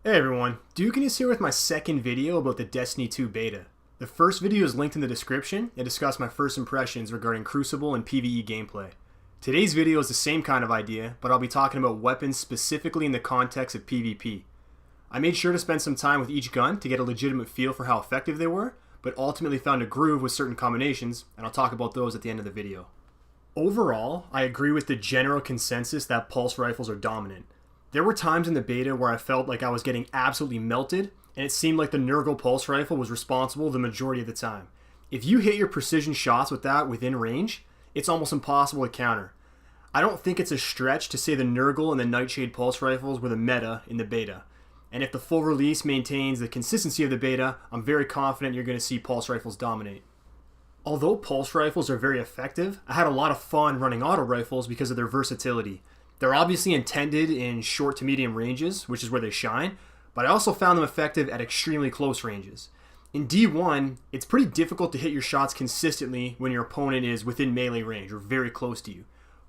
Hey everyone, Dukaness here with my second video about the Destiny 2 beta. The first video is linked in the description and discussed my first impressions regarding Crucible and PvE gameplay. Today's video is the same kind of idea, but I'll be talking about weapons specifically in the context of PvP. I made sure to spend some time with each gun to get a legitimate feel for how effective they were, but ultimately found a groove with certain combinations, and I'll talk about those at the end of the video. Overall, I agree with the general consensus that pulse rifles are dominant. There were times in the beta where I felt like I was getting absolutely melted, and it seemed like the Nurgle pulse rifle was responsible the majority of the time. If you hit your precision shots with that within range, it's almost impossible to counter. I don't think it's a stretch to say the Nurgle and the Nightshade pulse rifles were the meta in the beta. And if the full release maintains the consistency of the beta, I'm very confident you're going to see pulse rifles dominate. Although pulse rifles are very effective, I had a lot of fun running auto rifles because of their versatility. They're obviously intended in short to medium ranges, which is where they shine, but I also found them effective at extremely close ranges. In D1, it's pretty difficult to hit your shots consistently when your opponent is within melee range or very close to you.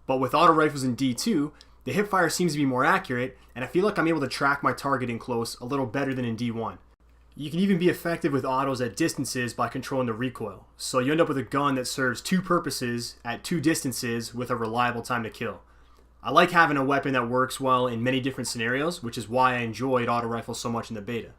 But with auto rifles in D2, the hipfire seems to be more accurate, and I feel like I'm able to track my target in close a little better than in D1. You can even be effective with autos at distances by controlling the recoil, so you end up with a gun that serves two purposes at two distances with a reliable time to kill. I like having a weapon that works well in many different scenarios, which is why I enjoyed auto rifles so much in the beta.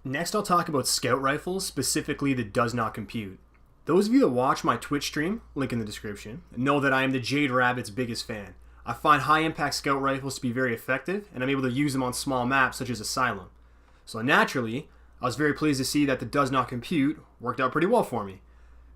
Next, I'll talk about scout rifles, specifically the Does Not Compute. Those of you that watch my Twitch stream, link in the description, know that I am the Jade Rabbit's biggest fan. I find high impact scout rifles to be very effective, and I'm able to use them on small maps such as Asylum. So naturally, I was very pleased to see that the Does Not Compute worked out pretty well for me.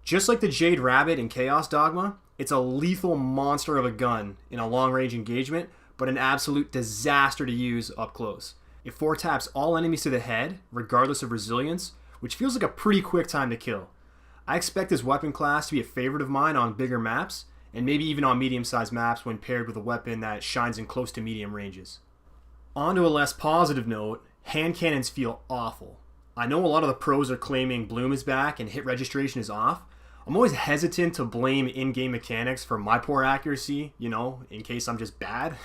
Just like the Jade Rabbit in Chaos Dogma, it's a lethal monster of a gun in a long-range engagement, but an absolute disaster to use up close. It 4-taps all enemies to the head, regardless of resilience, which feels like a pretty quick time to kill. I expect this weapon class to be a favorite of mine on bigger maps, and maybe even on medium-sized maps when paired with a weapon that shines in close to medium ranges. On to a less positive note, hand cannons feel awful. I know a lot of the pros are claiming bloom is back and hit registration is off. I'm always hesitant to blame in-game mechanics for my poor accuracy, in case I'm just bad,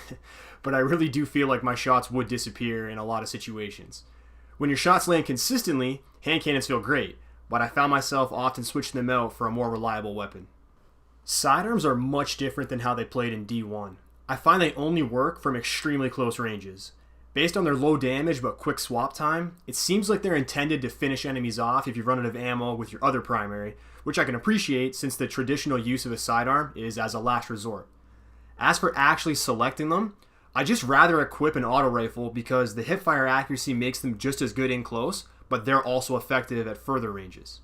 but I really do feel like my shots would disappear in a lot of situations. When your shots land consistently, hand cannons feel great, but I found myself often switching them out for a more reliable weapon. Sidearms are much different than how they played in D1. I find they only work from extremely close ranges. Based on their low damage but quick swap time, it seems like they're intended to finish enemies off if you run out of ammo with your other primary, which I can appreciate since the traditional use of a sidearm is as a last resort. As for actually selecting them, I just rather equip an auto rifle because the hipfire accuracy makes them just as good in close, but they're also effective at further ranges.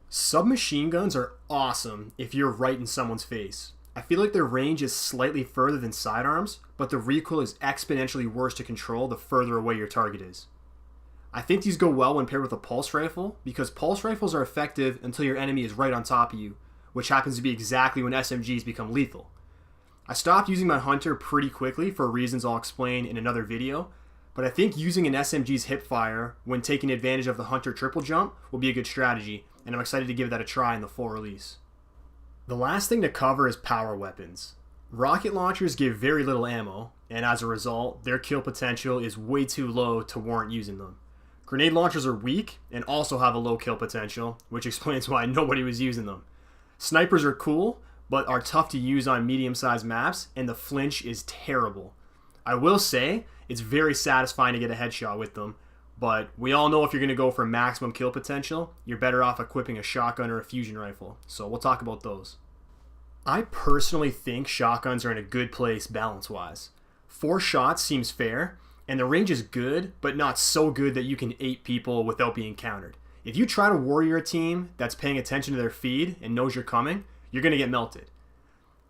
Submachine guns are awesome if you're right in someone's face. I feel like their range is slightly further than sidearms, but the recoil is exponentially worse to control the further away your target is. I think these go well when paired with a pulse rifle, because pulse rifles are effective until your enemy is right on top of you, which happens to be exactly when SMGs become lethal. I stopped using my hunter pretty quickly for reasons I'll explain in another video, but I think using an SMG's hipfire when taking advantage of the hunter triple jump will be a good strategy, and I'm excited to give that a try in the full release. The last thing to cover is power weapons. Rocket launchers give very little ammo, and as a result, their kill potential is way too low to warrant using them. Grenade launchers are weak and also have a low kill potential, which explains why nobody was using them. Snipers are cool, but are tough to use on medium-sized maps, and the flinch is terrible. I will say, it's very satisfying to get a headshot with them, but we all know if you're going to go for maximum kill potential, you're better off equipping a shotgun or a fusion rifle, so we'll talk about those. I personally think shotguns are in a good place balance-wise. 4 shots seems fair, and the range is good, but not so good that you can 8 people without being countered. If you try to warrior a team that's paying attention to their feed and knows you're coming, you're going to get melted.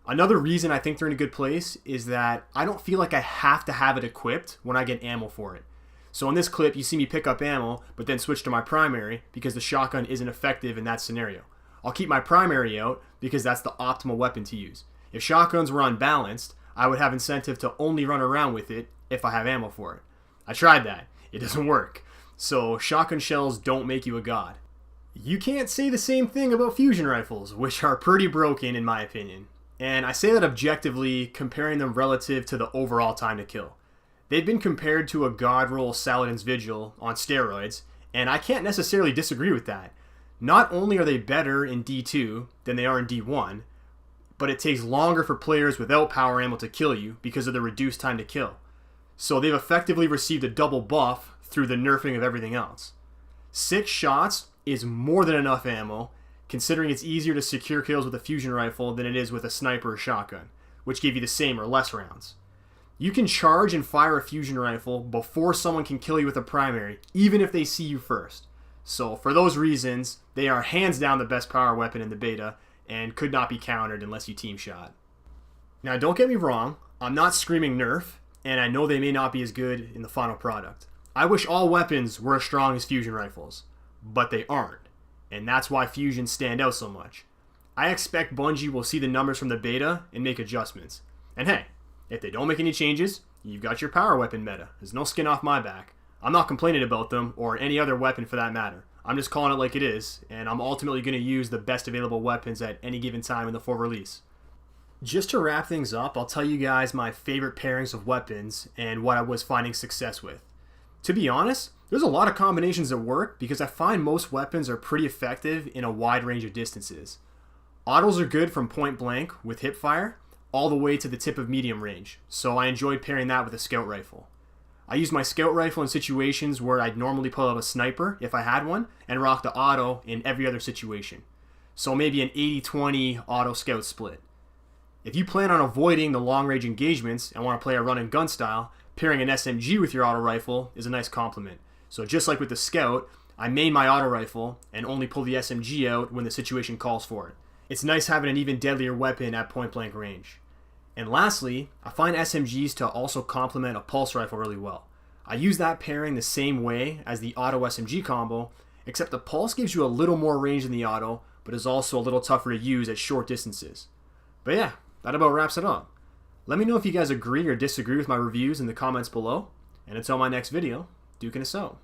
Another reason I think they're in a good place is that I don't feel like I have to have it equipped when I get ammo for it. So in this clip, you see me pick up ammo, but then switch to my primary because the shotgun isn't effective in that scenario. I'll keep my primary out because that's the optimal weapon to use. If shotguns were unbalanced, I would have incentive to only run around with it if I have ammo for it. I tried that. It doesn't work. So shotgun shells don't make you a god. You can't say the same thing about fusion rifles, which are pretty broken in my opinion. And I say that objectively, comparing them relative to the overall time to kill. They've been compared to a god roll Saladin's Vigil on steroids, and I can't necessarily disagree with that. Not only are they better in D2 than they are in D1, but it takes longer for players without power ammo to kill you because of the reduced time to kill. So they've effectively received a double buff through the nerfing of everything else. 6 shots is more than enough ammo, considering it's easier to secure kills with a fusion rifle than it is with a sniper or shotgun, which give you the same or less rounds. You can charge and fire a fusion rifle before someone can kill you with a primary, even if they see you first. So for those reasons, they are hands down the best power weapon in the beta, and could not be countered unless you team shot. Now don't get me wrong, I'm not screaming nerf, and I know they may not be as good in the final product. I wish all weapons were as strong as fusion rifles, but they aren't, and that's why fusions stand out so much. I expect Bungie will see the numbers from the beta and make adjustments. And hey, if they don't make any changes, you've got your power weapon meta. There's no skin off my back. I'm not complaining about them, or any other weapon for that matter. I'm just calling it like it is, and I'm ultimately going to use the best available weapons at any given time in the full release. Just to wrap things up, I'll tell you guys my favorite pairings of weapons and what I was finding success with. To be honest, there's a lot of combinations that work because I find most weapons are pretty effective in a wide range of distances. Autos are good from point blank with hip fire all the way to the tip of medium range, so I enjoyed pairing that with a scout rifle. I use my scout rifle in situations where I'd normally pull out a sniper if I had one and rock the auto in every other situation. So maybe an 80-20 auto scout split. If you plan on avoiding the long range engagements and want to play a run and gun style, pairing an SMG with your auto rifle is a nice complement. So just like with the scout, I main my auto rifle and only pull the SMG out when the situation calls for it. It's nice having an even deadlier weapon at point blank range. And lastly, I find SMGs to also complement a pulse rifle really well. I use that pairing the same way as the auto SMG combo, except the pulse gives you a little more range than the auto, but is also a little tougher to use at short distances. But yeah, that about wraps it up. Let me know if you guys agree or disagree with my reviews in the comments below, and until my next video, Dukaness out.